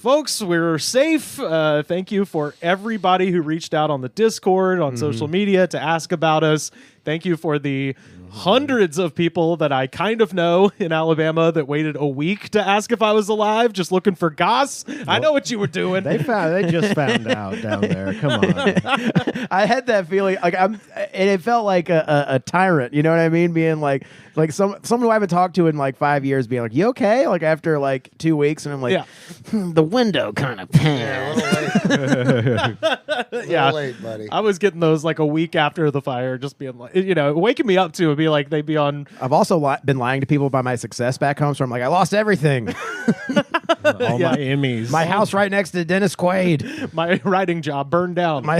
folks, we're safe. Thank you for everybody who reached out on the Discord, on social media to ask about us. Thank you for the hundreds of people that I kind of know in Alabama that waited a week to ask if I was alive, just looking for goss. I know what you were doing. They just found out down there. Come on. I had that feeling, and it felt like a tyrant. You know what I mean? Being like someone who I haven't talked to in like 5 years, being like, "You okay?" Like after like 2 weeks, and I'm like, the window kind of passed. A little late, buddy. I was getting those like a week after the fire, just being like, waking me up to it, be like they'd be on. I've also been lying to people about my success back home, so I'm like, I lost everything. All my Emmys. My house right next to Dennis Quaid. My writing job burned down. The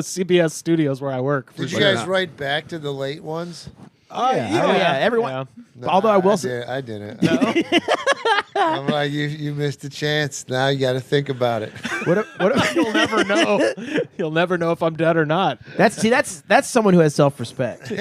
CBS studios where I work. Did you guys write back to the late ones? Everyone. Yeah. No, Although I will say, I didn't. I'm like, you missed a chance. Now you got to think about it. what if You'll never know. You'll never know if I'm dead or not. that's someone who has self-respect.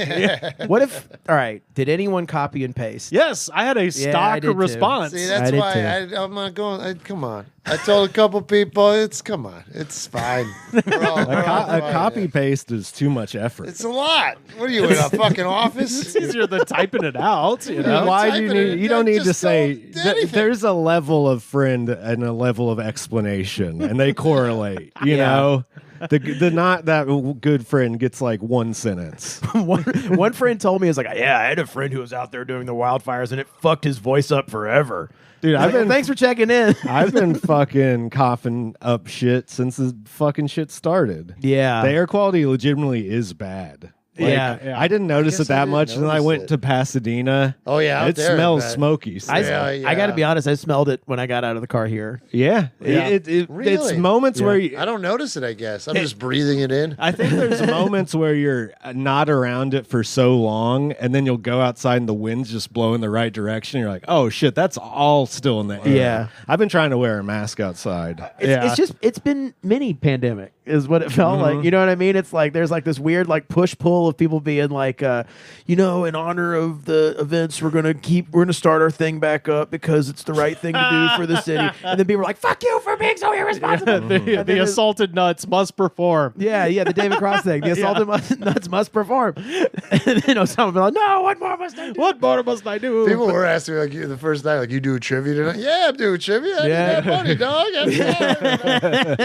What if? All right. Did anyone copy and paste? Yes, I had a stock response. See, that's why I'm not going. Come on. I told a couple people, it's fine. A copy paste is too much effort. It's a lot. What are you in a fucking office? It's easier than typing it out. Why do you need? You don't need to say. anything. There's a level of friend and a level of explanation, and they correlate. You know, the not that good friend gets like one sentence. One friend told me, "Is like, yeah, I had a friend who was out there doing the wildfires, and it fucked his voice up forever." Dude, thanks for checking in. I've been fucking coughing up shit since the fucking shit started. Yeah. The air quality legitimately is bad. Like, I didn't notice it that much, and then I went to Pasadena. Oh, yeah, out it there, smells I bet. smoky. So. I got to be honest, I smelled it when I got out of the car here. Yeah. Really? It's moments where you, I don't notice it, I guess. I'm just breathing it in. I think there's moments where you're not around it for so long, and then you'll go outside and the wind's just blowing the right direction. You're like, oh shit, that's all still in the air. Yeah. I've been trying to wear a mask outside. It's been mini pandemic is what it felt like. You know what I mean? It's like there's like this weird like push pull of people being like, in honor of the events, we're gonna start our thing back up because it's the right thing to do for the city. And then people are like, fuck you for being so irresponsible. The assaulted nuts must perform. Yeah, the David Cross thing. The assaulted nuts must perform. And then Osama will be like, no, what more must I do? What more must I do? People were asking me like the first night, like, you do trivia tonight? Yeah, I'm doing trivia. I need that money, dog.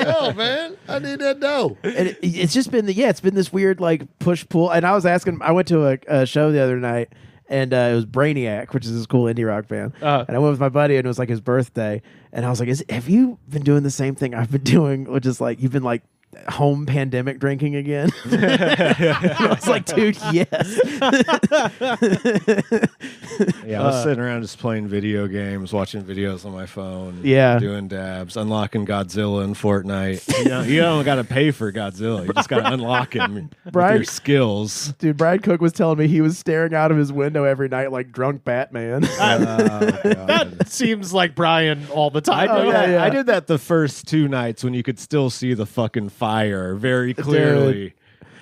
Oh man, I need that dough. And it's just been it's been this weird like push pull. And I was asking, I went to a show the other night, and it was Brainiac, which is this cool indie rock band. And I went with my buddy, and it was like his birthday. And I was like, have you been doing the same thing I've been doing? Which is like, you've been like home pandemic drinking again? I was like, dude, yes. I was sitting around just playing video games, watching videos on my phone. Yeah. Doing dabs, unlocking Godzilla in Fortnite. You don't got to pay for Godzilla. You just got to unlock him with your skills. Dude, Brian Cook was telling me he was staring out of his window every night like drunk Batman. That seems like Brian all the time. I did that the first 2 nights when you could still see the fucking fire very clearly. Dude.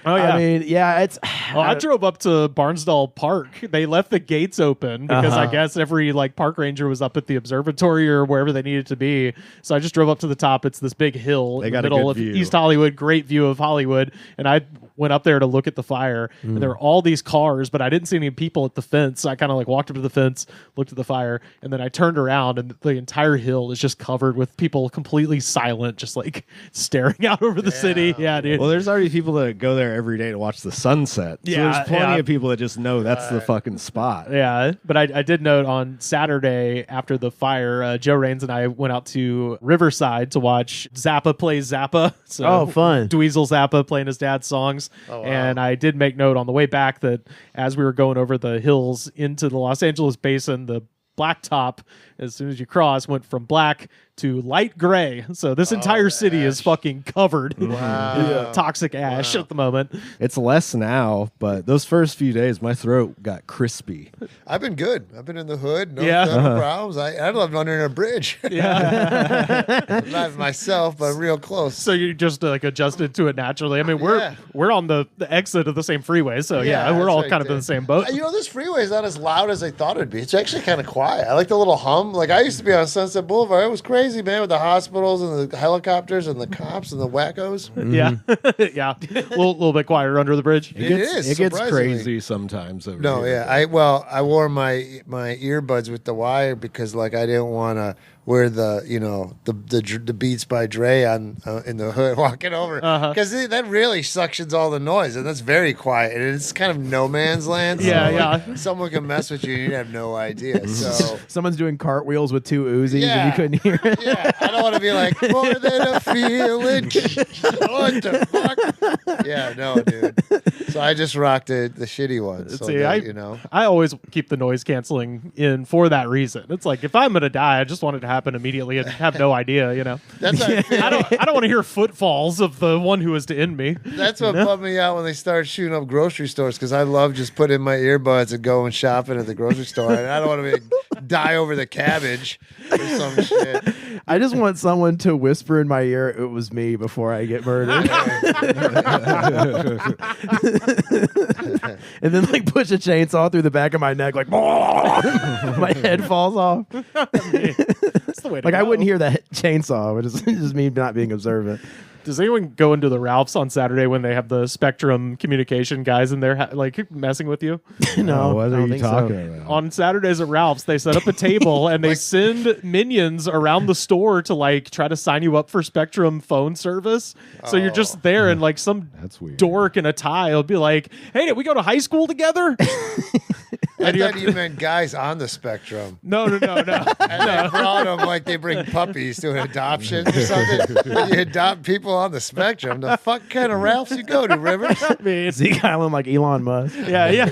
Oh yeah, I mean, it's. I drove up to Barnsdall Park. They left the gates open because I guess every like park ranger was up at the observatory or wherever they needed to be. So I just drove up to the top. It's this big hill in the middle of East Hollywood. Great view of Hollywood, and I went up there to look at the fire. And there were all these cars, but I didn't see any people at the fence. So I kind of like walked up to the fence, looked at the fire, and then I turned around, and the entire hill is just covered with people completely silent, just like staring out over the city. Yeah, dude. Well, there's already people that go there every day to watch the sunset. So there's plenty of people that just know that's the fucking spot. Yeah, but I did note on Saturday after the fire, Joe Raines and I went out to Riverside to watch Zappa play Zappa. So fun. Dweezil Zappa playing his dad's songs. Oh, wow. And I did make note on the way back that as we were going over the hills into the Los Angeles basin, the blacktop, as soon as you cross, went from black to light gray. So this entire city is fucking covered in toxic ash at the moment. It's less now, but those first few days, my throat got crispy. I've been good. I've been in the hood. No problems. I lived under a bridge. Not myself, but real close. So you just like adjusted to it naturally. I mean, we're on the exit of the same freeway, so we're all kind of in the same boat. This freeway is not as loud as I thought it'd be. It's actually kind of quiet. quiet. I like the little hum. Like I used to be on Sunset Boulevard. It was crazy, man, with the hospitals and the helicopters and the cops and the wackos. Yeah, yeah, a little bit quieter under the bridge. It gets crazy sometimes. No, here. yeah. I wore my earbuds with the wire because like I didn't want to wear the Beats by Dre on in the hood walking over because that really suctions all the noise and that's very quiet and it's kind of no man's land. So like, someone can mess with you and you have no idea. So someone's doing cartwils with 2 Uzis and you couldn't hear it. Yeah, I don't want to be like more than a feeling. What the fuck? Yeah, no, dude. So I just rocked the shitty ones. So See, that, I always keep the noise canceling in for that reason. It's like if I'm gonna die, I just want it to happen immediately and have no idea. That's how I feel. I don't want to hear footfalls of the one who is to end me. That's what bummed me out when they started shooting up grocery stores because I love just putting in my earbuds and going shopping at the grocery store. And I don't want to die over the cabbage or some shit. I just want someone to whisper in my ear, "It was me," before I get murdered. And then like push a chainsaw through the back of my neck, like my head falls off. That's the way to Like go. I wouldn't hear that chainsaw, but it's just me not being observant. Does anyone go into the Ralphs on Saturday when they have the Spectrum communication guys in there like messing with you? No, what I are don't you think so. talking about? On Saturdays at Ralph's, they set up a table and they send minions around the store to like try to sign you up for Spectrum phone service. So you're just there and like some That's weird. dork in a tie will be like, "Hey, did we go to high school together?" I thought you meant guys on the spectrum. No. And they brought them like they bring puppies to an adoption or something. When you adopt people on the spectrum, the fuck kind of Ralphs you go to, Rivers? I mean, Zeke Island like Elon Musk. yeah.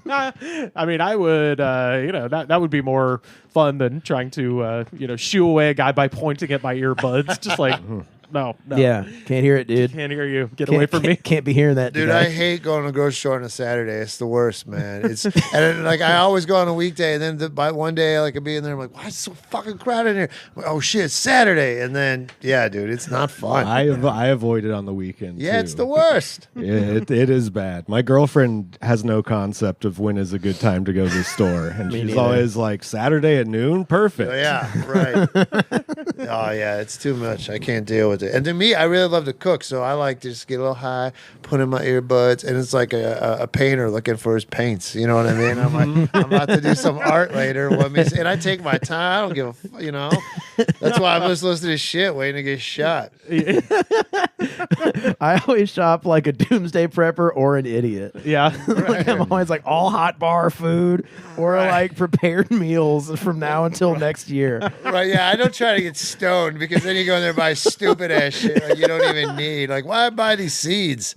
I mean, I would, that would be more fun than trying to, shoo away a guy by pointing at my earbuds. Just like, no. Yeah, can't hear it, dude. Can't hear you. Get away from me. Can't be hearing that, Dude, today. I hate going to the grocery store on a Saturday. It's the worst, man. And like I always go on a weekday, and then by one day I could be in there. I'm like, why is it so fucking crowded in here? I'm like, oh shit, it's Saturday, and then yeah, dude, it's not fun. I avoid it on the weekend. Yeah, too. it's the worst. It is bad. My girlfriend has no concept of when is a good time to go to the store, and she's neither. always like Saturday at noon, perfect. Yeah, right. Oh yeah, it's too much. I can't deal with it. And to me, I really love to cook, so I like to just get a little high, put in my earbuds, and it's like a painter looking for his paints. You know what I mean? I'm like, I'm about to do some art later. And I take my time. I don't give That's why I'm just listening to shit, waiting to get shot. I always shop like a doomsday prepper or an idiot. Yeah. Like I'm always like all hot bar food or like prepared meals from now until next year. Right? Yeah, I don't try to get stoned because then you go in there and buy stupid ass shit like you don't even need. Like, why buy these seeds?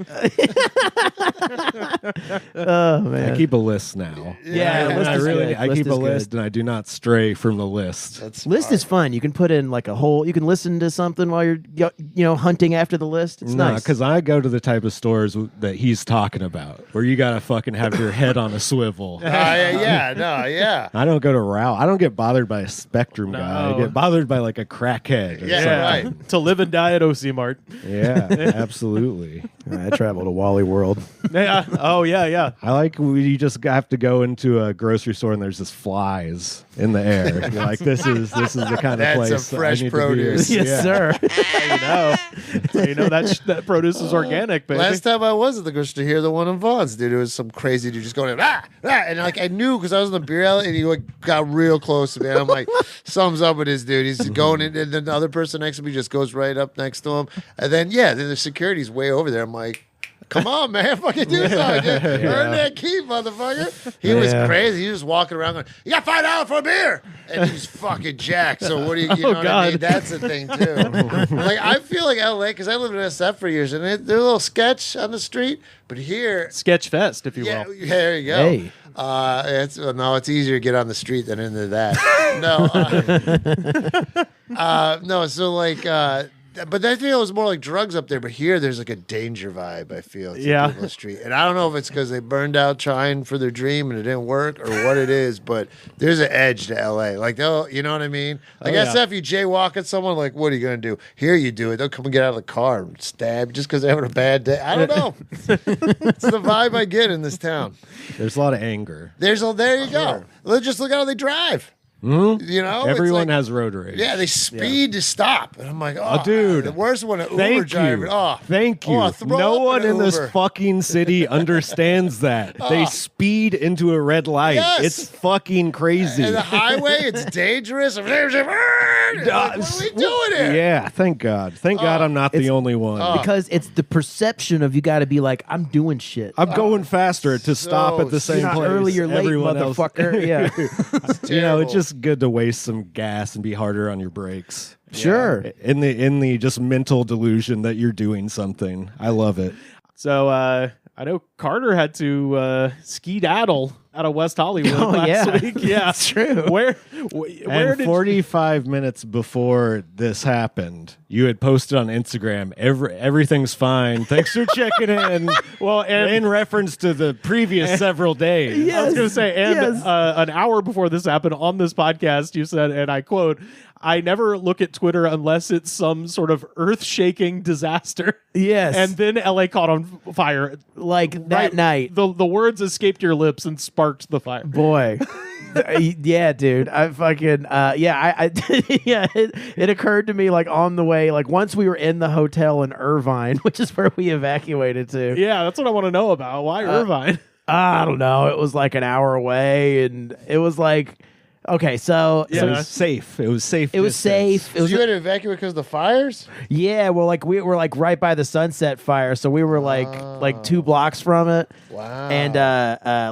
Oh man, I keep a list now. Yeah, And list I is really good. I List keep is a good. list, and I do not stray from the list. That's list is fun. You can put in like a whole. You can listen to something while you're hunting after the list. It's nice. Because I go to the type of stores that he's talking about, where you gotta fucking have your head on a swivel. yeah. I don't go to Ralph. I don't get bothered by a Spectrum guy. I get bothered by like a crackhead. Or Yeah, something. right. To live and die at OC Mart. Yeah, absolutely. I travel to Wally World. Yeah. Oh, yeah. I like you just have to go into a grocery store and there's just flies in the air. You're like, this is the kind That's of a place fresh I need produce. To be in. Yes, Yeah. sir. You know that produce is organic, baby. Last time I was at the grocery store here, the one in Vaughn's, dude, it was some crazy dude just going, and like I knew because I was in the beer alley and he like got real close to me. And I'm like, something's up with this dude. He's going in, and then the other person next to me just goes right up next to him. And then then the security's way over there. I'm like, come on, man, fucking do something. Earn that key, motherfucker. He was crazy. He was walking around going, you got $5 for a beer. And he's fucking jacked. So what do you know what I mean? That's the thing, too. Like, I feel like LA, because I lived in SF for years, and they're a little sketch on the street. But here, Sketch fest, if you yeah, will. there you go. Hey. It's easier to get on the street than into that. No. So like But that feels more like drugs up there. But here, there's like a danger vibe. I feel Yeah. on the street, and I don't know if it's because they burned out trying for their dream and it didn't work, or what it is. But there's an edge to L.A. Like, you know what I mean? Like SF, you jaywalk at someone, like, what are you gonna do? Here, you do it. They'll come and get out of the car and stab just because they're having a bad day. I don't know. It's the vibe I get in this town. There's a lot of anger. There you go. Let's just look how they drive. Mm-hmm. You know, everyone has road rage. Yeah, they speed to stop, and I'm like, oh, dude, the worst one. An thank Uber driver. you. Oh, thank you. No one in this fucking city understands that. They speed into a red light. Yes. It's fucking crazy. And the highway, it's dangerous. Like, what are we doing here? Yeah, thank God. Thank God I'm not the only one. Because it's the perception of you got to be like, I'm doing shit. I'm going faster to stop at the same you're not place. early, you're late, Everyone else- motherfucker. Yeah. You know, it's just good to waste some gas and be harder on your brakes. Sure. In the just mental delusion that you're doing something. I love it. So I know Carter had to skedaddle out of West Hollywood last week. Yeah, it's true. Where And did 45 minutes before this happened, you had posted on Instagram, everything's fine. Thanks for checking in. Well, and in reference to the previous several days. I was going to say, and an hour before this happened on this podcast, you said, and I quote, "I never look at Twitter unless it's some sort of earth-shaking disaster." Yes. And then LA caught on fire. Like that night. The words escaped your lips and sparked the fire. Boy. Yeah, dude. I fucking it occurred to me like on the way, like once we were in the hotel in Irvine, which is where we evacuated to. Yeah, that's what I want to know about. Why Irvine? I don't know. It was like an hour away, and it was like, okay, so It was safe. It was safe. It was safe. It was you had to evacuate because of the fires? Yeah, well, like we were like right by the Sunset Fire, so we were like 2 blocks from it. Wow. And I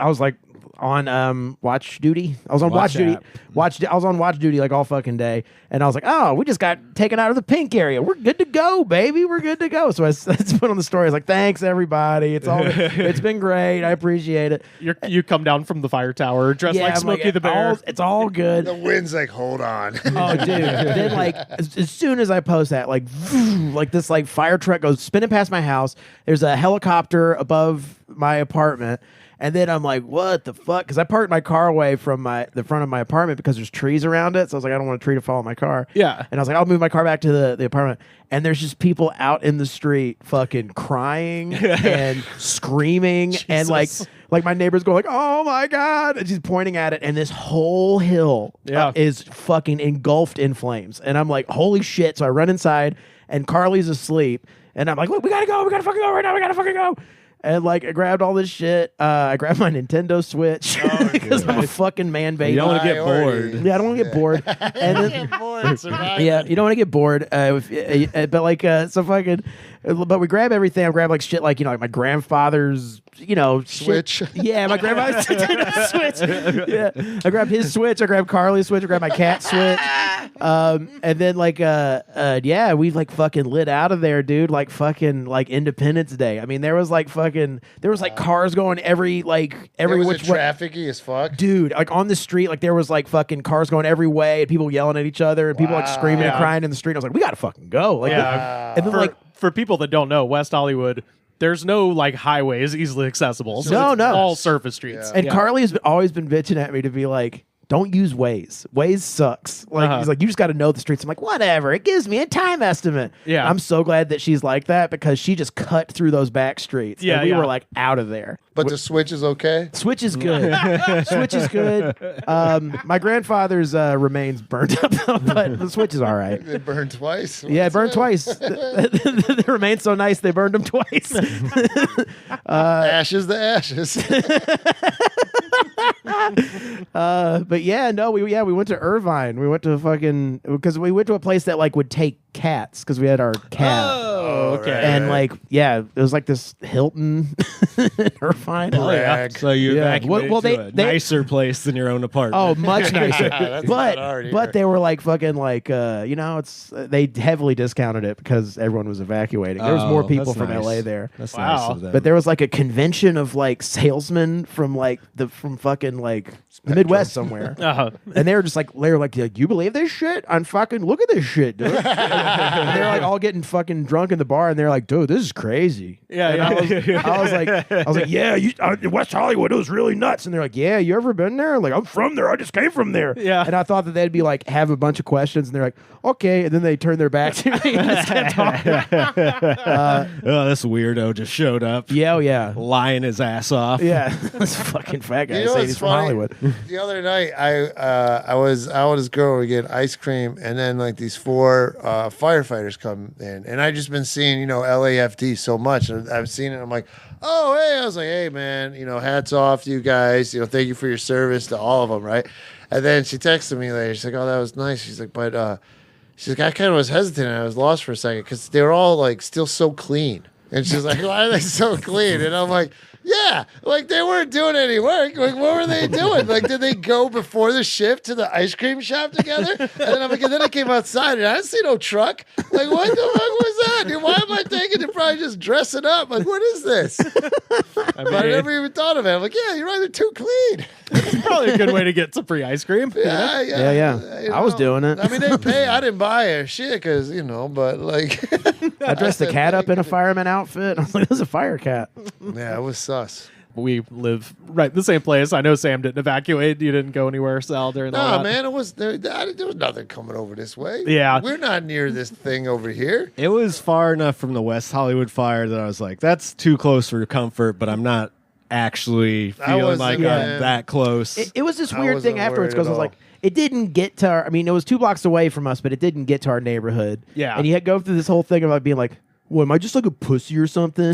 was like on watch duty. I was on watch duty. I was on watch duty like all fucking day, and I was like, oh, we just got taken out of the pink area. We're good to go, baby. We're good to go. So I put on the story. I was like, thanks everybody. It's been great. I appreciate it. You come down from the fire tower dressed like Smokey the Bear. It's all good. The wind's like, hold on. Oh, dude. Then, like, as soon as I post that, like, like this, like, fire truck goes spinning past my house. There's a helicopter above my apartment. And then I'm like, what the fuck? Because I parked my car away from the front of my apartment because there's trees around it. So I was like, I don't want a tree to fall on my car. Yeah. And I was like, I'll move my car back to the apartment. And there's just people out in the street fucking crying and screaming. And like my neighbors go like, oh my God. And she's pointing at it. And this whole hill is fucking engulfed in flames. And I'm like, holy shit. So I run inside and Carly's asleep. And I'm like, look, we gotta go. We gotta fucking go right now. We gotta fucking go. And like I grabbed all this shit. I grabbed my Nintendo Switch because I'm a fucking man baby. You don't want to get bored. Yeah, I don't want to get bored. And then, yeah, you don't want to get bored. But like, so fucking. But we grab everything. I grab like shit, like like my grandfather's, Switch. Shit. Yeah, my grandfather's Switch. Yeah, I grabbed his Switch. I grabbed Carly's Switch. I grabbed my cat's Switch. And then like, we like fucking lit out of there, dude. Like fucking like Independence Day. I mean, there was like cars going every which way. Trafficy as fuck, dude. Like on the street, like there was like fucking cars going every way and people yelling at each other and people like screaming and crying in the street. I was like, we gotta fucking go. Like, and then for people that don't know, West Hollywood, there's no like highways easily accessible. So no, it's all surface streets. And Carly has always been bitching at me to be like, don't use Waze. Waze sucks. Like he's like, you just got to know the streets. I'm like, whatever. It gives me a time estimate. Yeah. I'm so glad that she's like that because she just cut through those back streets. Yeah, and we were like out of there. But the Switch is okay. Switch is good. Switch is good. My grandfather's remains burned up, but the Switch is all right. It burned twice. Yeah, it burned twice. The remains so nice they burned them twice. Ashes to ashes. But yeah, no, we went to Irvine. We went to because we went to a place that like would take cats because we had our cat. Oh, okay. And like, yeah, it was like this Hilton Irvine. So you Yeah. evacuated Well, to they- a nicer place than your own apartment. Oh, much nicer. That's not hard here. but they were like fucking like it's they heavily discounted it because everyone was evacuating. There was more people that's from nice. LA there. That's Wow. nice of them. But there was like a convention of like salesmen from like from fucking like the Midwest somewhere. And they were just like, you believe this shit? I'm fucking, look at this shit, dude. And they're like all getting fucking drunk in the bar, and they're like, dude, this is crazy. Yeah, And yeah. I was like, yeah, in West Hollywood, it was really nuts. And they're like, yeah, you ever been there? Like, I'm from there. I just came from there. Yeah. And I thought that they'd be like, have a bunch of questions, and they're like, okay. And then they turn their back to me and just kept talking. Oh, this weirdo just showed up, Yeah, oh, yeah. lying his ass off. Yeah, this fucking fat guy You know saying what's he's from funny? Hollywood. The other night, I was out with this girl. We get ice cream, and then like these 4 firefighters come in, and I just been seeing LAFD so much, and I've seen it. I'm like, oh hey, I was like, hey man, hats off to you guys. Thank you for your service to all of them, right? And then she texted me later. She's like, oh, that was nice. She's like, but she's like, I kind of was hesitant. I was lost for a second because they were all like still so clean. And she's like, why are they so clean? And I'm like, yeah, like they weren't doing any work. Like, what were they doing? Like, did they go before the shift to the ice cream shop together? And then I'm like, and then I came outside and I didn't see no truck. Like, what the fuck was that? Dude, why am I thinking they're probably just dressing up? Like, what is this? But I never even thought of it. I'm like, yeah, you're right, they're too clean. It's probably a good way to get some free ice cream. Yeah. Yeah. I was doing it. I mean, they pay. I didn't buy her shit because, but like. I dressed the cat up in a fireman outfit. I was like, this is a fire cat. Yeah, it was sus. We live right in the same place. I know Sam didn't evacuate. You didn't go anywhere, Sal, during all No, that. man, it was there was nothing coming over this way. Yeah. We're not near this thing over here. It was far enough from the West Hollywood fire that I was like, that's too close for comfort, but I'm not actually feeling wasn't, like yeah. I'm that close. It was this I weird wasn't thing afterwards worried because I at was like, all. it didn't get to our, I mean, it was 2 blocks away from us, but it didn't get to our neighborhood. Yeah. And you had to go through this whole thing about being like, what, am I just like a pussy or something?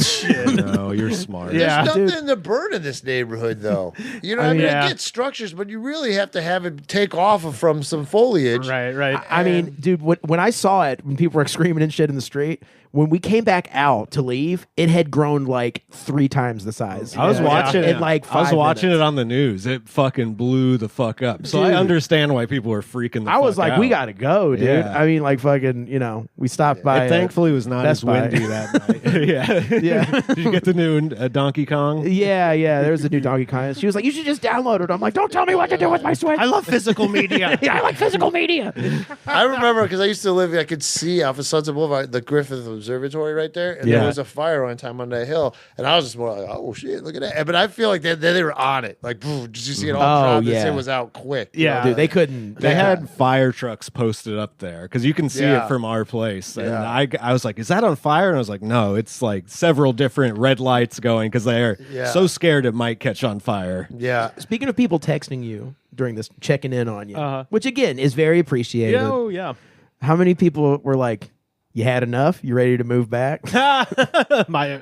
No, you're smart. Yeah. There's nothing Dude. to burn in this neighborhood, though. You know what I mean? yeah. I get structures, but you really have to have it take off from some foliage. Right. I mean, dude, when I saw it, when people were screaming and shit in the street, when we came back out to leave, it had grown like 3 times the size. I was watching in it. like I was 5 watching minutes. it on the news. It fucking blew the fuck up. So Dude. I understand why people were freaking the I was fuck like, out. we gotta go, dude. Yeah. I mean, like fucking, we stopped by. It thankfully was not Best as Buy. windy that night. Yeah. Yeah. Did you get the new Donkey Kong? Yeah, there's a new Donkey Kong. She was like, you should just download it. I'm like, don't tell me what to do with my Switch. I love physical media. Yeah, I like physical media. I remember because I used to live, I could see off of Sunset Boulevard, the Griffith Observatory right there. And Yeah. there was a fire one time on that hill. And I was just more like, oh, shit, look at that. But I feel like they were on it. Like, boom, did you see it all Oh, drop? This yeah. shit was out quick. Yeah. Dude, they couldn't. They had fire trucks posted up there because you can see Yeah. it from our place. And Yeah. I was like, is that on fire? And I was like, no, it's like several different red lights going because they are Yeah. so scared it might catch on fire. Yeah. Speaking of people texting you during this, checking in on you, Uh-huh. which again is very appreciated. Yeah. How many people were like, you had enough? You ready to move back? my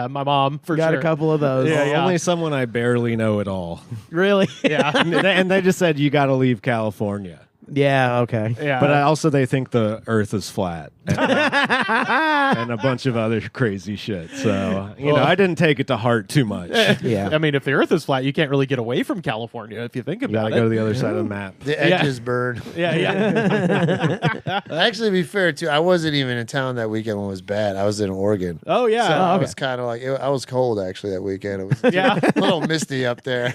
mom for Got sure. a couple of those. Yeah. Only someone I barely know at all. Really? Yeah. And they just said, you got to leave California. Yeah, okay. Yeah. But also they think the earth is flat and a bunch of other crazy shit. So, I didn't take it to heart too much. Yeah. I mean, if the Earth is flat, you can't really get away from California if you think You got about to go to it. the other side of the map. The edges burn. Yeah. Actually, to be fair, too, I wasn't even in town that weekend when it was bad. I was in Oregon. Oh yeah. So I okay. was kind of like, I was cold actually that weekend. It was Yeah. a little misty up there.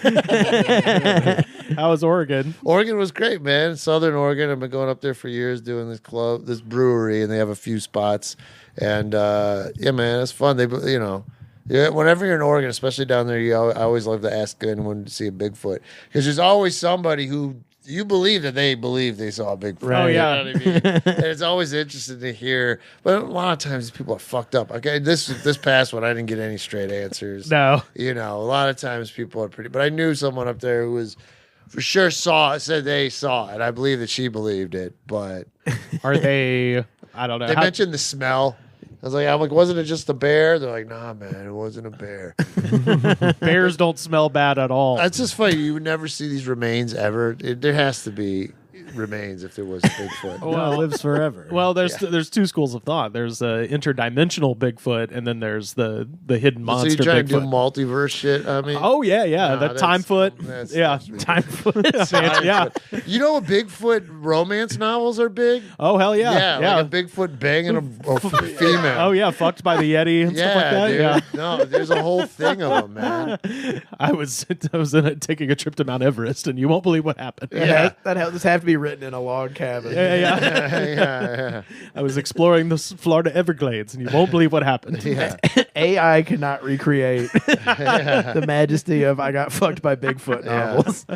How was Oregon? Oregon was great, man. Southern Oregon. I've been going up there for years doing this brewery, and they have a few spots. And yeah, man, it's fun. Whenever you're in Oregon, especially down there, I always love to ask anyone to see a Bigfoot because there's always somebody who you believe that they believe they saw a Bigfoot. Right. Oh, yeah. You know what I mean? And it's always interesting to hear. But a lot of times people are fucked up. Okay, this past one, I didn't get any straight answers. No. A lot of times people are pretty. But I knew someone up there who was for sure said they saw it. I believe that she believed it, but Are they? I don't know. they mentioned the smell. I'm like, wasn't it just a bear? They're like, nah, man, it wasn't a bear. Bears don't smell bad at all. That's just funny. You would never see these remains ever. There has to be remains if there was a Bigfoot. Well, it lives forever. Well, there's two schools of thought. There's interdimensional Bigfoot, and then there's the hidden So monster you're trying Bigfoot. to do multiverse shit? I mean, Oh yeah, No, the time foot. Time foot. Yeah. You know, Bigfoot romance novels are big. Oh hell yeah. Like a Bigfoot banging a female. Oh yeah, fucked by the Yeti and stuff like that. Dude. Yeah. No, there's a whole thing of them, man. I was taking a trip to Mount Everest, and you won't believe what happened. Yeah. This have to be written in a log cabin. Yeah. I was exploring the Florida Everglades, and you won't believe what happened. Yeah. AI cannot recreate the majesty of I got fucked by Bigfoot novels.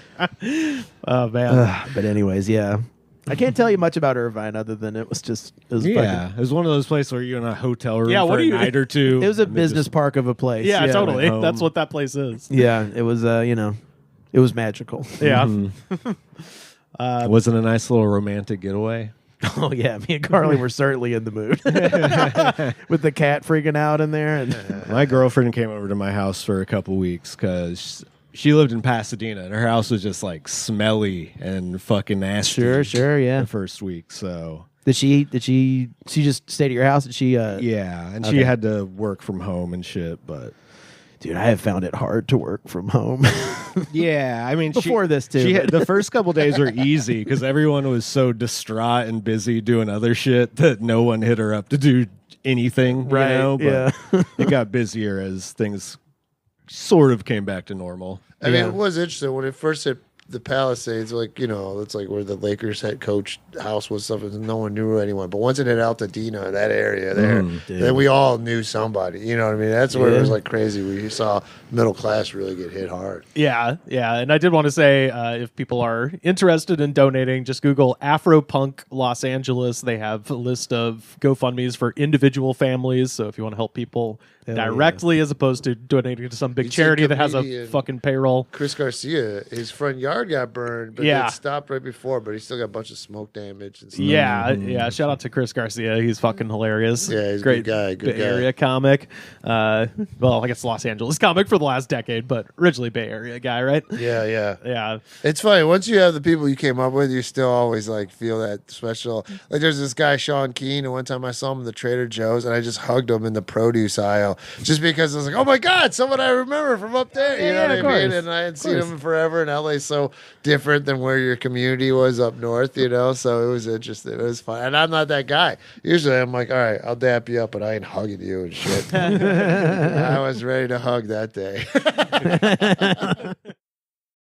Oh man. But anyways, yeah. I can't tell you much about Irvine other than it was yeah, it was one of those places where you're in a hotel room Yeah, for what a do you- night or two. It was a and then business just- park of a place. Yeah, totally. home. That's what that place is. Yeah, it was it was magical. Yeah. Wasn't a nice little romantic getaway. Oh yeah, me and Carly were certainly in the mood with the cat freaking out in there. And My girlfriend came over to my house for a couple weeks because she lived in Pasadena and her house was just like smelly and fucking nasty. sure, yeah. The first week, so Did she just stayed at your house? Did she? yeah, and Okay. she had to work from home and shit. But Dude, I have found it hard to work from home. yeah, I mean, Before this, too, she but- the first couple days were easy because everyone was so distraught and busy doing other shit that no one hit her up to do anything. Right, You know? But yeah. it got busier as things sort of came back to normal. I mean, Yeah. it was interesting when it first hit the Palisades. Like, you know, it's like where the Lakers head coach house was, stuff, and no one knew anyone. But once it hit Altadena, that area there, then we all knew somebody. You know what I mean? That's where it was like crazy. We saw middle class really get hit hard. Yeah. And I did want to say, if people are interested in donating, just Google Afropunk Los Angeles. They have a list of GoFundMe's for individual families. So if you want to help people directly as opposed to donating to some big You'd see charity that has a comedian fucking payroll. Chris Garcia, his front yard got burned, but Yeah. it stopped right before. But he still got a bunch of smoke damage and stuff. Yeah. Shout out to Chris Garcia. He's fucking hilarious. Yeah, he's a great good guy, good Bay guy. Area comic. Well, I guess Los Angeles comic for the last decade, but originally Bay Area guy, right? Yeah. Yeah. It's funny. Once you have the people you came up with, you still always like feel that special. Like there's this guy, Sean Keane, and one time I saw him in the Trader Joe's and I just hugged him in the produce aisle just because I was like, oh my God, someone I remember from up there. You know what I mean? And I hadn't seen him in forever, and LA's so different than where your community was up north, you know? So it was interesting. It was fun. And I'm not that guy. Usually I'm like, all right, I'll dap you up, but I ain't hugging you and shit. I was ready to hug that day.